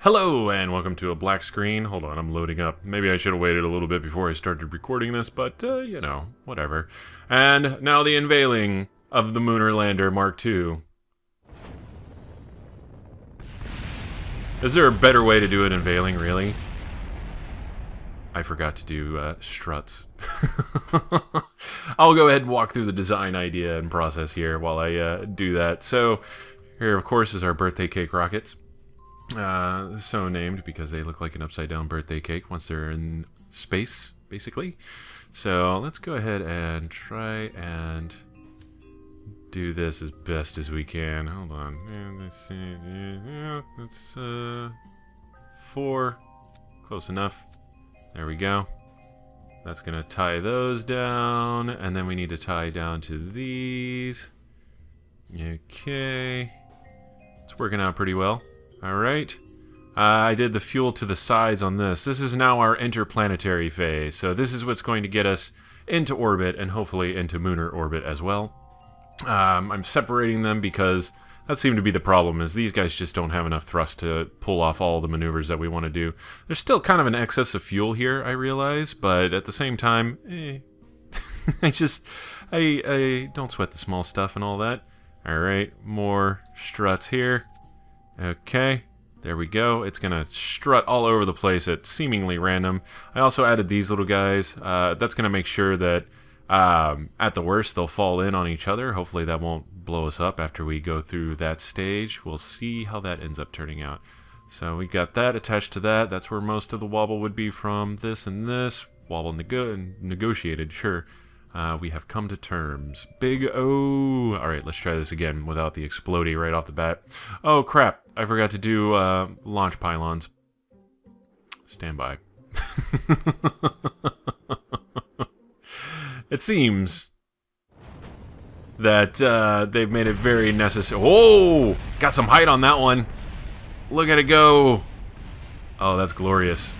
Hello and welcome to a black screen. Hold on, I'm loading up. Maybe I should have waited a little bit before I started recording this, but, you know, whatever. And now the unveiling of the Lunar Lander Mark II. Is there a better way to do an unveiling, really? I forgot to do struts. I'll go ahead and walk through the design idea and process here while I do that. So, here, of course, is our birthday cake rockets. So named because they look like an upside down birthday cake once they're in space, basically. So let's go ahead and try and do this as best as we can. Hold on. Let's see. Yeah, that's 4. Close enough. There we go. That's gonna tie those down, and then we need to tie down to these. Okay. It's working out pretty well. Alright, I did the fuel to the sides on this. This is now our interplanetary phase, so this is what's going to get us into orbit and hopefully into lunar orbit as well. I'm separating them because that seemed to be the problem, is these guys just don't have enough thrust to pull off all the maneuvers that we want to do. There's still kind of an excess of fuel here, I realize, but at the same time, I don't sweat the small stuff and all that. Alright, more struts here. Okay, there we go. It's gonna strut all over the place at seemingly random. I also added these little guys. That's gonna make sure that at the worst they'll fall in on each other. Hopefully that won't blow us up after we go through that stage. We'll see how that ends up turning out. So we got that attached to that. That's where most of the wobble would be from. This and this. Wobble negotiated, sure. We have come to terms. Big O. Alright, let's try this again without the explodey right off the bat. Oh, crap. I forgot to do launch pylons. Stand by. It seems that they've made it very necessary. Oh! Got some height on that one. Look at it go. Oh, that's glorious.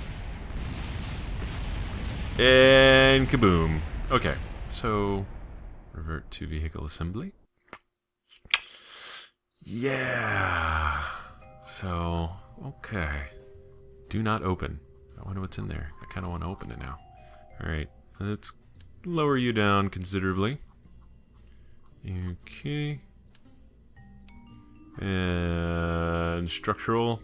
And kaboom. Okay. So, revert to vehicle assembly. Yeah. So, okay. Do not open. I wonder what's in there. I kind of want to open it now. Alright, let's lower you down considerably. Okay. And structural.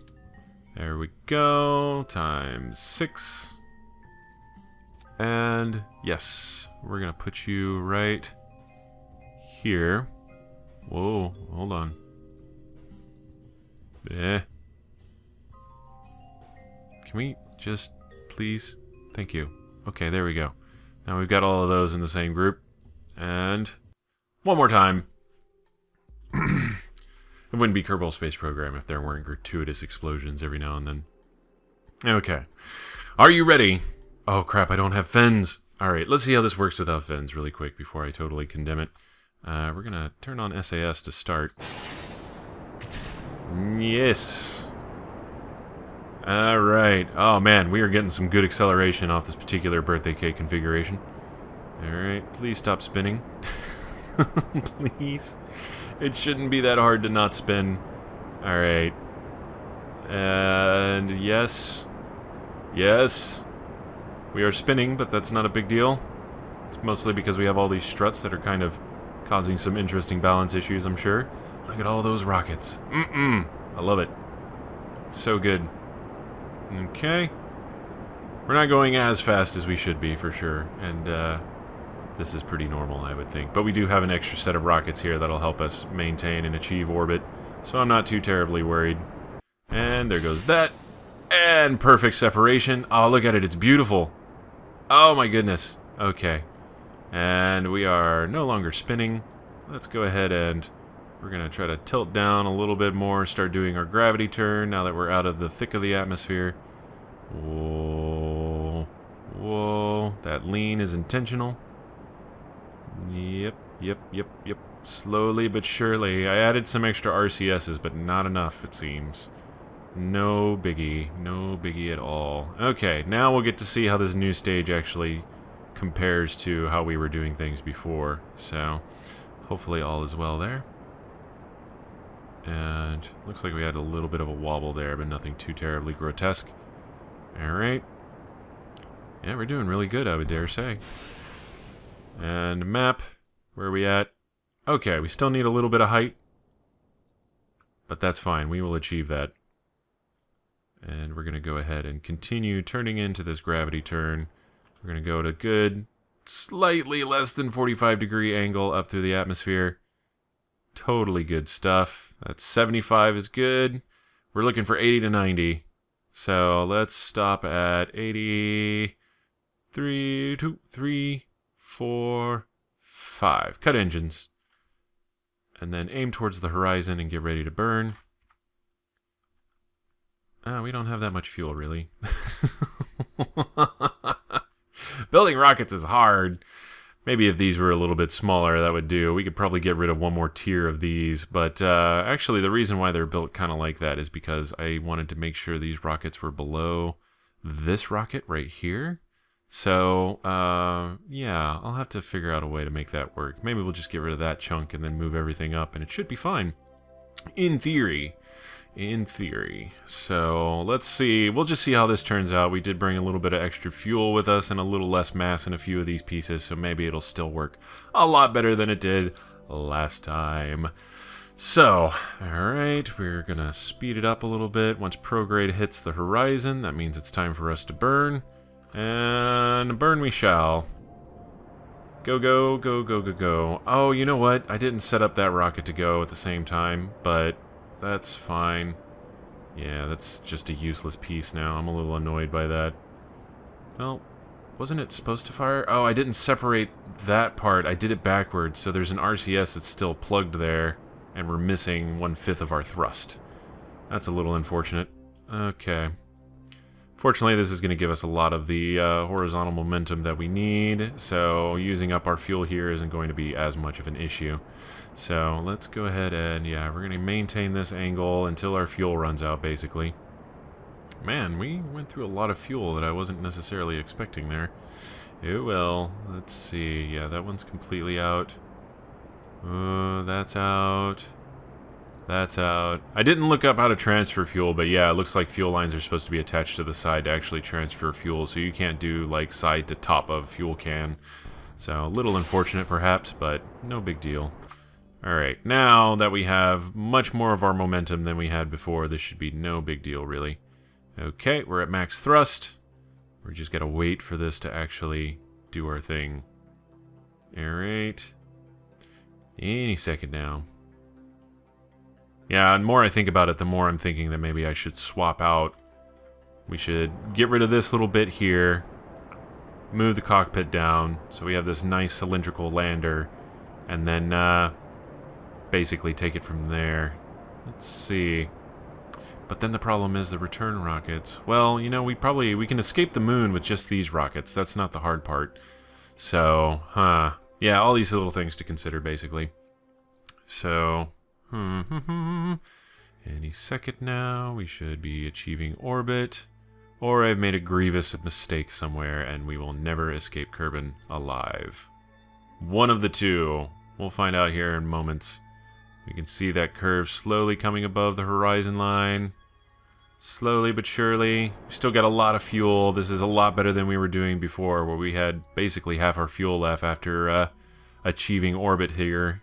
There we go. Times 6. And yes, we're gonna put you right here. Whoa, hold on. Eh. Can we just please? Thank you. Okay, there we go. Now we've got all of those in the same group. And one more time. It wouldn't be Kerbal Space Program if there weren't gratuitous explosions every now and then. Okay. Are you ready? Oh crap, I don't have fins. Alright, let's see how this works without fins really quick before I totally condemn it. We're gonna turn on SAS to start. Yes. Alright. Oh man, we are getting some good acceleration off this particular birthday cake configuration. Alright, please stop spinning. Please. It shouldn't be that hard to not spin. Alright. And yes. Yes. We are spinning, but that's not a big deal. It's mostly because we have all these struts that are kind of causing some interesting balance issues, I'm sure. Look at all those rockets. I love it. It's so good. Okay. We're not going as fast as we should be, for sure. And, this is pretty normal, I would think. But we do have an extra set of rockets here that'll help us maintain and achieve orbit. So I'm not too terribly worried. And there goes that. And perfect separation. Oh, look at it. It's beautiful. Oh, my goodness. Okay. And we are no longer spinning. Let's go ahead and we're going to try to tilt down a little bit more, start doing our gravity turn now that we're out of the thick of the atmosphere. Whoa. Whoa. That lean is intentional. Yep. Slowly but surely. I added some extra RCSs, but not enough, it seems. No biggie. No biggie at all. Okay, now we'll get to see how this new stage actually compares to how we were doing things before. So, hopefully all is well there. And looks like we had a little bit of a wobble there, but nothing too terribly grotesque. Alright. Yeah, we're doing really good, I would dare say. And map, where are we at? Okay, we still need a little bit of height. But that's fine, we will achieve that. And we're going to go ahead and continue turning into this gravity turn. We're going to go at a good, slightly less than 45-degree angle up through the atmosphere. Totally good stuff. That's 75 is good. We're looking for 80 to 90. So let's stop at 80. 3, 2, 3, 4, 5. Cut engines. And then aim towards the horizon and get ready to burn. We don't have that much fuel, really. Building rockets is hard. Maybe if these were a little bit smaller, that would do. We could probably get rid of one more tier of these. But actually, the reason why they're built kind of like that is because I wanted to make sure these rockets were below this rocket right here. So, yeah, I'll have to figure out a way to make that work. Maybe we'll just get rid of that chunk and then move everything up, and it should be fine. In theory. In theory. So, let's see. We'll just see how this turns out. We did bring a little bit of extra fuel with us and a little less mass in a few of these pieces, so maybe it'll still work a lot better than it did last time. So, alright, we're gonna speed it up a little bit. Once prograde hits the horizon, that means it's time for us to burn. And burn we shall. Go, go, go, go, go, go. Oh, you know what? I didn't set up that rocket to go at the same time, but that's fine. Yeah, that's just a useless piece now. I'm a little annoyed by that. Well, wasn't it supposed to fire? Oh, I didn't separate that part. I did it backwards, so there's an RCS that's still plugged there, and we're missing 1/5 of our thrust. That's a little unfortunate. Okay. Fortunately, this is going to give us a lot of the horizontal momentum that we need, so using up our fuel here isn't going to be as much of an issue. So let's go ahead and, yeah, we're going to maintain this angle until our fuel runs out, basically. Man, we went through a lot of fuel that I wasn't necessarily expecting there. Oh well, let's see. Yeah, that one's completely out. That's out. That's out. I didn't look up how to transfer fuel, but yeah, it looks like fuel lines are supposed to be attached to the side to actually transfer fuel, so you can't do, like, side to top of fuel can. So, a little unfortunate, perhaps, but no big deal. Alright, now that we have much more of our momentum than we had before, this should be no big deal, really. Okay, we're at max thrust. We're just gotta wait for this to actually do our thing. Alright. Any second now. Yeah, and the more I think about it, the more I'm thinking that maybe I should swap out. We should get rid of this little bit here, move the cockpit down, so we have this nice cylindrical lander, and then basically take it from there. Let's see. But then the problem is the return rockets. Well, you know, we can escape the moon with just these rockets. That's not the hard part. So, yeah, all these little things to consider, basically. So, any second now, we should be achieving orbit. Or I've made a grievous mistake somewhere, and we will never escape Kerbin alive. One of the two. We'll find out here in moments. We can see that curve slowly coming above the horizon line. Slowly but surely. We still got a lot of fuel. This is a lot better than we were doing before, where we had basically half our fuel left after achieving orbit here.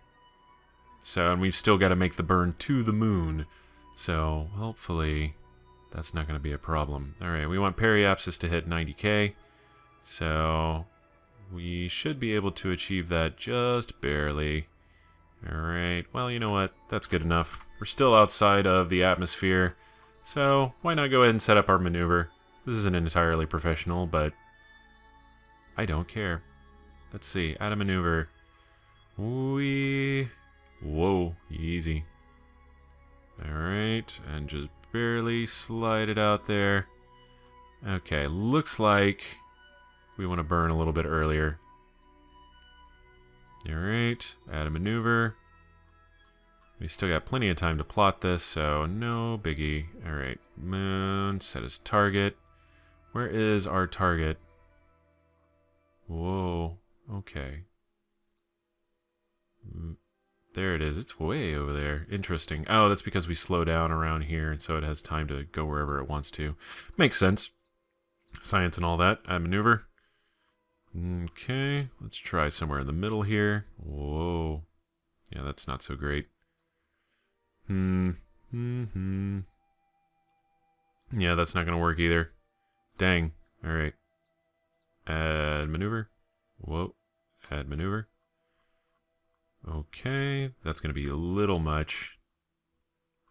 So, and we've still got to make the burn to the moon. So, hopefully, that's not going to be a problem. Alright, we want periapsis to hit 90k. So, we should be able to achieve that just barely. Alright, well, you know what? That's good enough. We're still outside of the atmosphere. So, why not go ahead and set up our maneuver? This isn't entirely professional, but I don't care. Let's see, add a maneuver. Whoa, easy. Alright, and just barely slide it out there. Okay, looks like we want to burn a little bit earlier. Alright, add a maneuver. We still got plenty of time to plot this, so no biggie. Alright, moon, set as target. Where is our target? Whoa, okay. There it is. It's way over there. Interesting. Oh, that's because we slow down around here, and so it has time to go wherever it wants to. Makes sense. Science and all that. Add maneuver. Okay, let's try somewhere in the middle here. Whoa. Yeah, that's not so great. Yeah, that's not going to work either. Dang. Alright. Add maneuver. Whoa. Add maneuver. Okay, that's going to be a little much.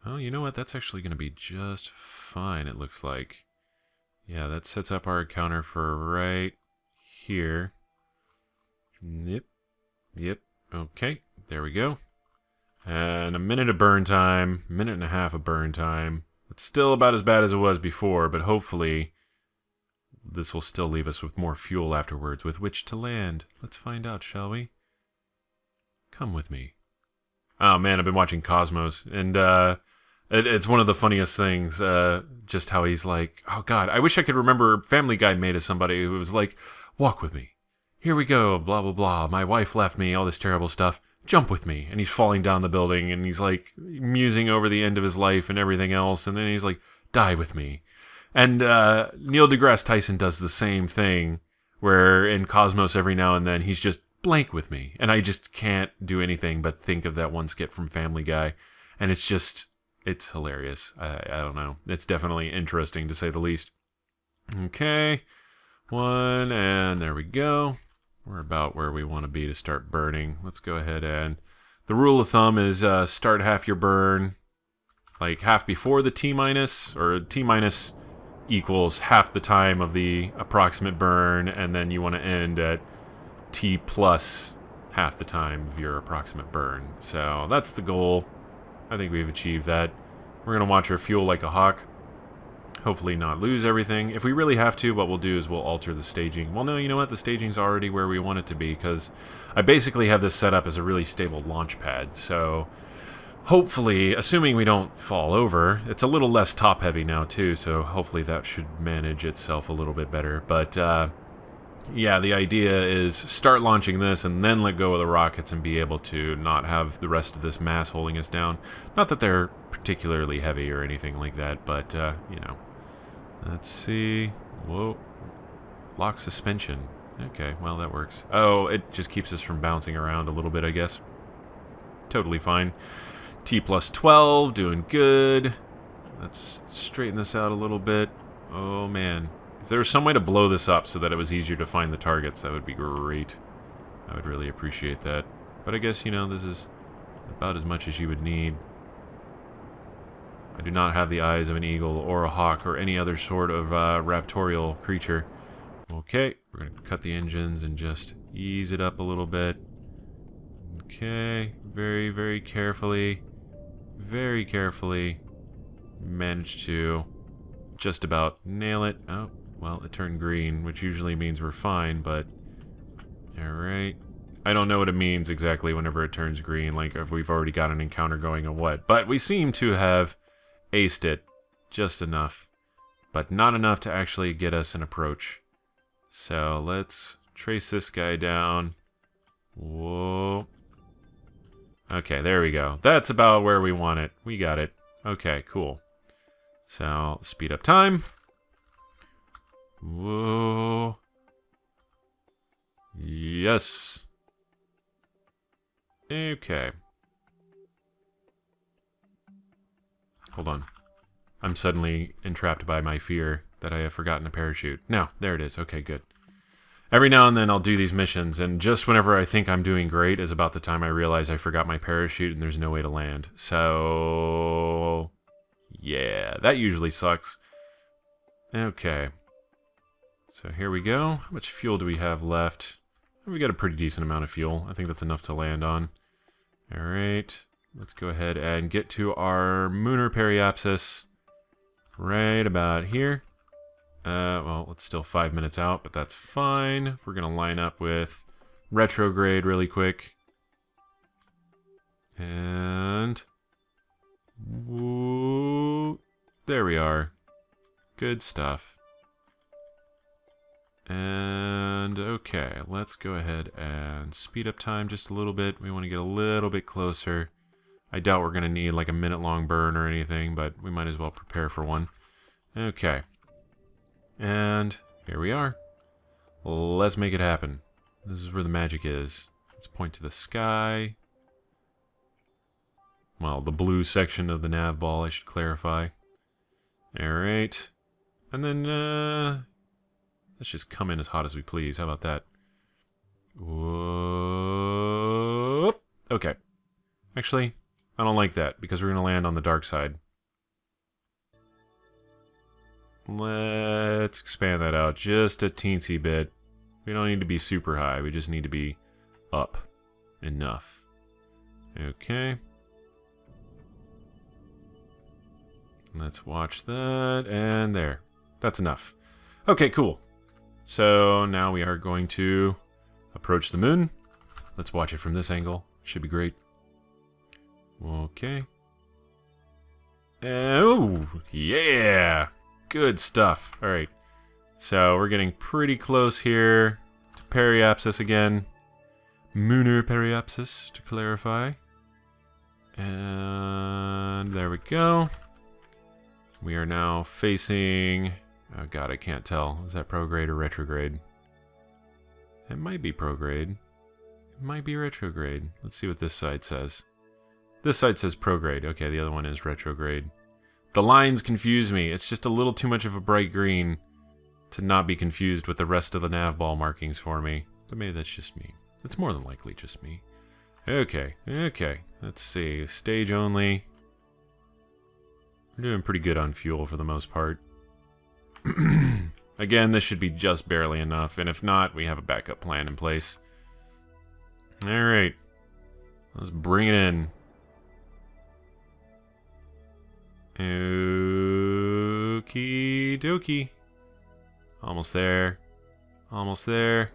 Oh, you know what? That's actually going to be just fine, it looks like. Yeah, that sets up our counter for right here. Yep. Okay, there we go. And a minute of burn time, minute and a half of burn time. It's still about as bad as it was before, but hopefully this will still leave us with more fuel afterwards with which to land. Let's find out, shall we? Come with me. Oh man, I've been watching Cosmos, and it's one of the funniest things, just how he's like, oh god, I wish I could remember Family Guy made as somebody who was like, walk with me. Here we go, blah blah blah, my wife left me, all this terrible stuff. Jump with me. And he's falling down the building, and he's like musing over the end of his life and everything else, and then he's like, die with me. And Neil deGrasse Tyson does the same thing, where in Cosmos every now and then he's just blank with me, and I just can't do anything but think of that one skit from Family Guy, and it's hilarious. I don't know. It's definitely interesting to say the least. Okay, one, and there we go. We're about where we want to be to start burning. Let's go ahead and... The rule of thumb is start half your burn, like half before the T-minus, or T-minus equals half the time of the approximate burn, and then you want to end at T plus half the time of your approximate burn. So that's the goal. I think we've achieved that. We're going to watch our fuel like a hawk. Hopefully not lose everything. If we really have to, what we'll do is we'll alter the staging. Well, no, you know what? The staging's already where we want it to be, because I basically have this set up as a really stable launch pad. So hopefully, assuming we don't fall over, it's a little less top-heavy now, too, so hopefully that should manage itself a little bit better. But, yeah, the idea is start launching this and then let go of the rockets and be able to not have the rest of this mass holding us down. Not that they're particularly heavy or anything like that, but, you know. Let's see. Whoa. Lock suspension. Okay, well, that works. Oh, it just keeps us from bouncing around a little bit, I guess. Totally fine. T plus 12, doing good. Let's straighten this out a little bit. Oh, man. If there was some way to blow this up so that it was easier to find the targets, that would be great. I would really appreciate that. But I guess, you know, this is about as much as you would need. I do not have the eyes of an eagle or a hawk or any other sort of raptorial creature. Okay, we're going to cut the engines and just ease it up a little bit. Okay, very, very carefully manage to just about nail it. Oh, well, it turned green, which usually means we're fine, but... Alright. I don't know what it means exactly whenever it turns green, like if we've already got an encounter going or what. But we seem to have aced it just enough, but not enough to actually get us an approach. So let's trace this guy down. Whoa. Okay, there we go. That's about where we want it. We got it. Okay, cool. So, speed up time. Whoa. Yes. Okay. Hold on. I'm suddenly entrapped by my fear that I have forgotten a parachute. No, there it is. Okay, good. Every now and then I'll do these missions, and just whenever I think I'm doing great is about the time I realize I forgot my parachute and there's no way to land. So... yeah, that usually sucks. Okay. So here we go. How much fuel do we have left? We got a pretty decent amount of fuel. I think that's enough to land on. Alright. Let's go ahead and get to our Lunar Periapsis right about here. Well, it's still 5 minutes out, but that's fine. We're going to line up with retrograde really quick. And... woo, there we are. Good stuff. And okay, let's go ahead and speed up time just a little bit. We want to get a little bit closer. I doubt we're going to need like a minute-long burn or anything, but we might as well prepare for one. Okay. And here we are. Let's make it happen. This is where the magic is. Let's point to the sky. Well, the blue section of the nav ball, I should clarify. Alright. And then, let's just come in as hot as we please. How about that? Whoop. Okay. Actually, I don't like that, because we're going to land on the dark side. Let's expand that out just a teensy bit. We don't need to be super high. We just need to be up enough. Okay. Let's watch that. And there. That's enough. Okay, cool. So now we are going to approach the moon. Let's watch it from this angle. Should be great. Okay. Oh, yeah. Good stuff. All right. So we're getting pretty close here to periapsis again. Lunar periapsis, to clarify. And there we go. We are now facing... Oh god, I can't tell. Is that prograde or retrograde? It might be prograde. It might be retrograde. Let's see what this side says. This side says prograde. Okay, the other one is retrograde. The lines confuse me. It's just a little too much of a bright green to not be confused with the rest of the nav ball markings for me. But maybe that's just me. It's more than likely just me. Okay, okay. Let's see. Stage only. We're doing pretty good on fuel for the most part. Again, this should be just barely enough, and if not, we have a backup plan in place. Alright. Let's bring it in. Okie dokie. Almost there. Almost there.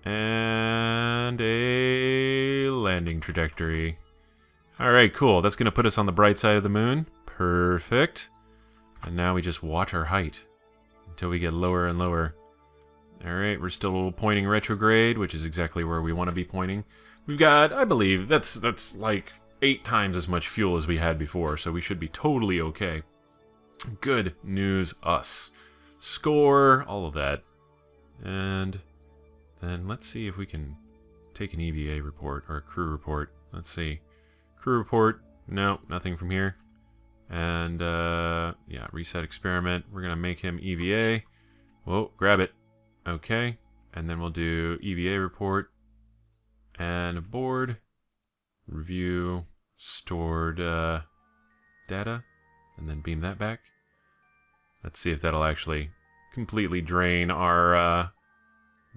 And a landing trajectory. Alright, cool. That's going to put us on the bright side of the moon. Perfect. And now we just watch our height until we get lower and lower. Alright, we're still pointing retrograde, which is exactly where we want to be pointing. We've got, I believe, that's like 8 times as much fuel as we had before, so we should be totally okay. Good news, us. Score, all of that. And then let's see if we can take an EVA report, or a crew report. Let's see. Crew report, no, nothing from here. And, yeah, reset experiment. We're going to make him EVA. Whoa, grab it. Okay. And then we'll do EVA report. And board. Review. Stored data. And then beam that back. Let's see if that'll actually completely drain our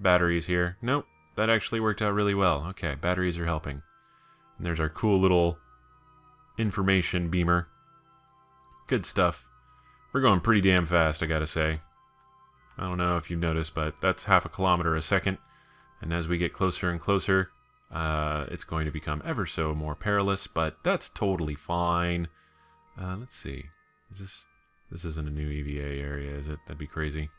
batteries here. Nope. That actually worked out really well. Okay, batteries are helping. And there's our cool little information beamer. Good stuff. We're going pretty damn fast, I gotta say. I don't know if you've noticed, but that's 0.5 kilometer a second. And as we get closer and closer, it's going to become ever so more perilous, but that's totally fine. Let's see. This isn't a new EVA area, is it? That'd be crazy.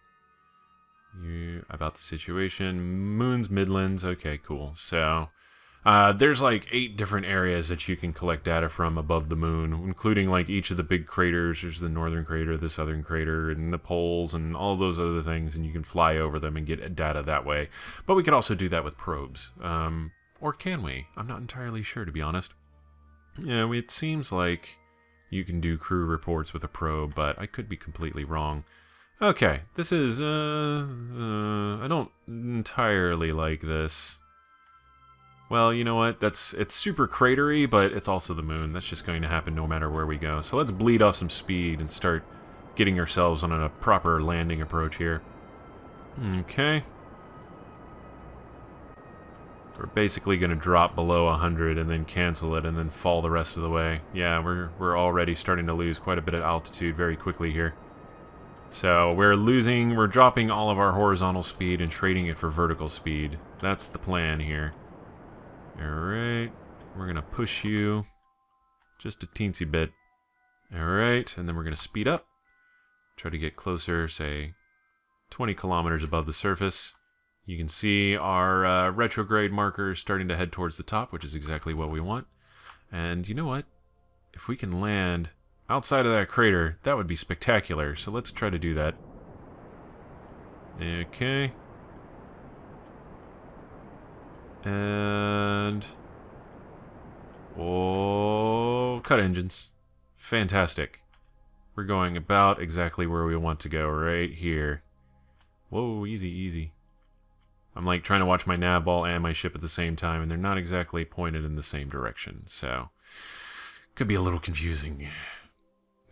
About the situation. Moon's Midlands. Okay, cool. So... there's like 8 different areas that you can collect data from above the moon, including like each of the big craters. There's the northern crater, the southern crater, and the poles, and all those other things, and you can fly over them and get data that way. But we could also do that with probes. Or can we? I'm not entirely sure, to be honest. Yeah, it seems like you can do crew reports with a probe, but I could be completely wrong. Okay, this is, I don't entirely like this. Well, you know what? It's super cratery, but it's also the moon. That's just going to happen no matter where we go. So let's bleed off some speed and start getting ourselves on a proper landing approach here. Okay. We're basically going to drop below 100 and then cancel it and then fall the rest of the way. Yeah, we're already starting to lose quite a bit of altitude very quickly here. So we're dropping all of our horizontal speed and trading it for vertical speed. That's the plan here. Alright, we're going to push you just a teensy bit. Alright, and then we're going to speed up. Try to get closer, say, 20 kilometers above the surface. You can see our retrograde marker starting to head towards the top, which is exactly what we want. And you know what? If we can land outside of that crater, that would be spectacular. So let's try to do that. Okay. And... oh, cut engines. Fantastic. We're going about exactly where we want to go, right here. Whoa, easy, easy. I'm like trying to watch my nav ball and my ship at the same time, and they're not exactly pointed in the same direction, so could be a little confusing.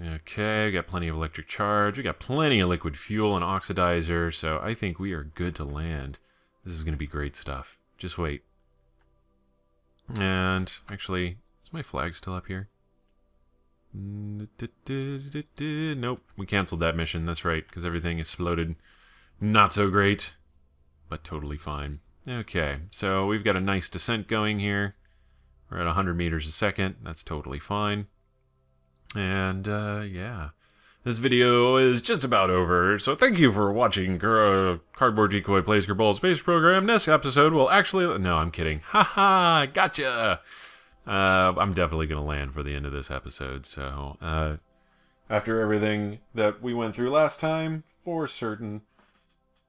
Okay, we got plenty of electric charge. We got plenty of liquid fuel and oxidizer, so I think we are good to land. This is going to be great stuff. Just wait. And actually, is my flag still up here? Nope, we canceled that mission. That's right, because everything exploded. Not so great, but totally fine. Okay, so we've got a nice descent going here. We're at 100 meters a second. That's totally fine. And, yeah. This video is just about over, so thank you for watching Cardboard Decoy Plays Kerbal Space Program. Next episode will actually... no, I'm kidding. Haha, gotcha! I'm definitely going to land for the end of this episode, so... after everything that we went through last time, for certain...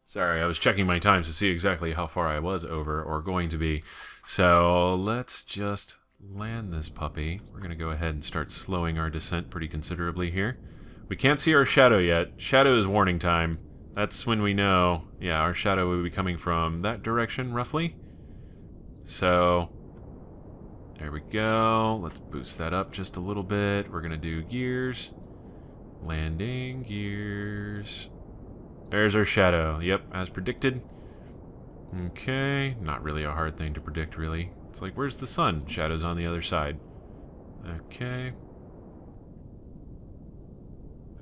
sorry, I was checking my times to see exactly how far I was over, or going to be. So, let's just land this puppy. We're going to go ahead and start slowing our descent pretty considerably here. We can't see our shadow yet. Shadow is warning time. That's when we know, yeah, our shadow will be coming from that direction, roughly. So, there we go. Let's boost that up just a little bit. We're going to do gears. Landing gears. There's our shadow. Yep, as predicted. Okay, not really a hard thing to predict, really. It's like, where's the sun? Shadow's on the other side. Okay.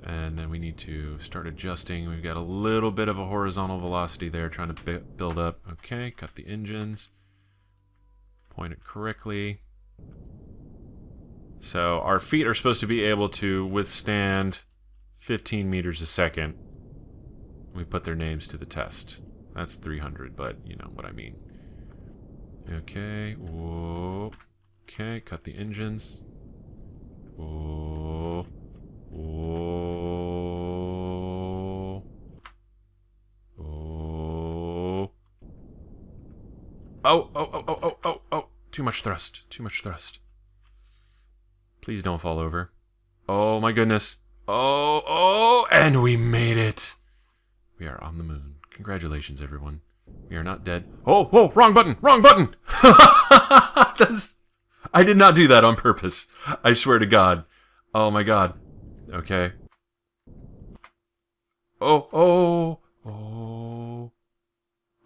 And then we need to start adjusting. We've got a little bit of a horizontal velocity there trying to build up. Okay, cut the engines. Point it correctly. So our feet are supposed to be able to withstand 15 meters a second. We put their names to the test. That's 300, but you know what I mean. Okay, whoa. Okay, cut the engines. Whoa. Whoa. Whoa. Oh. Too much thrust. Too much thrust. Please don't fall over. Oh my goodness. Oh, and we made it. We are on the moon. Congratulations, everyone. We are not dead. Oh, whoa, wrong button, wrong button! I did not do that on purpose. I swear to God. Oh my God. Okay. Oh.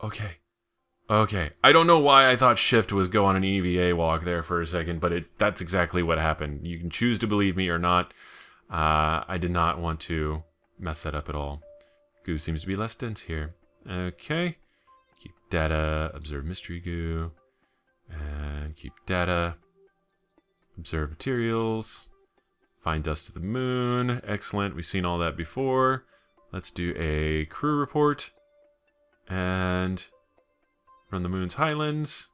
Okay. Okay. I don't know why I thought shift was go on an EVA walk there for a second, but that's exactly what happened. You can choose to believe me or not. I did not want to mess that up at all. Goo seems to be less dense here. Okay. Keep data. Observe mystery goo. And keep data. Observe materials. Find dust to the moon. Excellent. We've seen all that before. Let's do a crew report. And run the moon's highlands.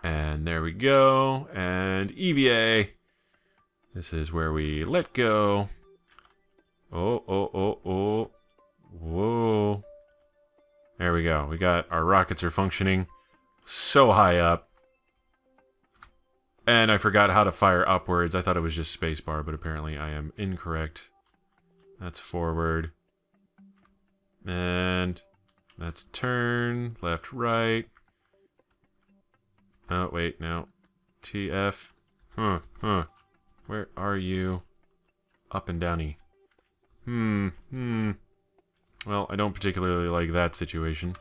And there we go. And EVA. This is where we let go. Oh. Whoa. There we go. We got our rockets are functioning so high up. And I forgot how to fire upwards. I thought it was just spacebar, but apparently I am incorrect. That's forward. And that's turn. Left, right. Oh, wait, no. TF. Where are you? Up and downy. Well, I don't particularly like that situation.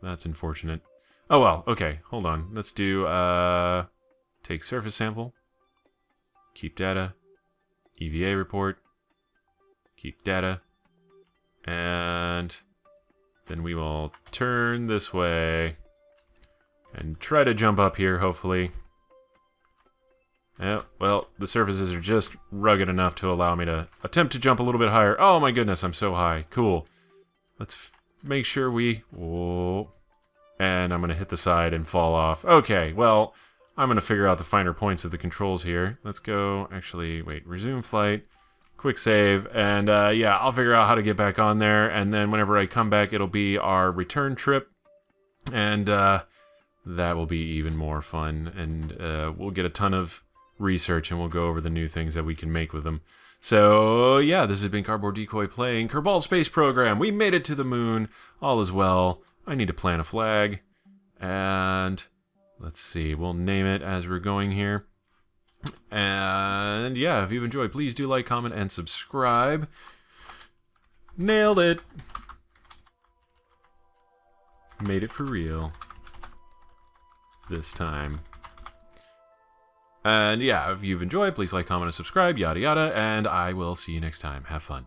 That's unfortunate. Oh well, okay, hold on. Let's do, take surface sample. Keep data. EVA report. Keep data. And then we will turn this way. And try to jump up here, hopefully. Yeah, well, the surfaces are just rugged enough to allow me to attempt to jump a little bit higher. Oh my goodness, I'm so high. Cool. Let's make sure we... Whoa. And I'm going to hit the side and fall off. Okay, well, I'm going to figure out the finer points of the controls here. Let's go... Actually, wait. Resume flight. Quick save. And, yeah, I'll figure out how to get back on there. And then whenever I come back, it'll be our return trip. And, that will be even more fun. And, we'll get a ton of research and we'll go over the new things that we can make with them. So, yeah, this has been Cardboard Decoy playing Kerbal Space Program. We made it to the moon. All is well. I need to plant a flag. And let's see, we'll name it as we're going here. And yeah, if you've enjoyed, please do like, comment, and subscribe. Nailed it. Made it for real. This time. And yeah, if you've enjoyed, please like, comment, and subscribe, yada yada, and I will see you next time. Have fun.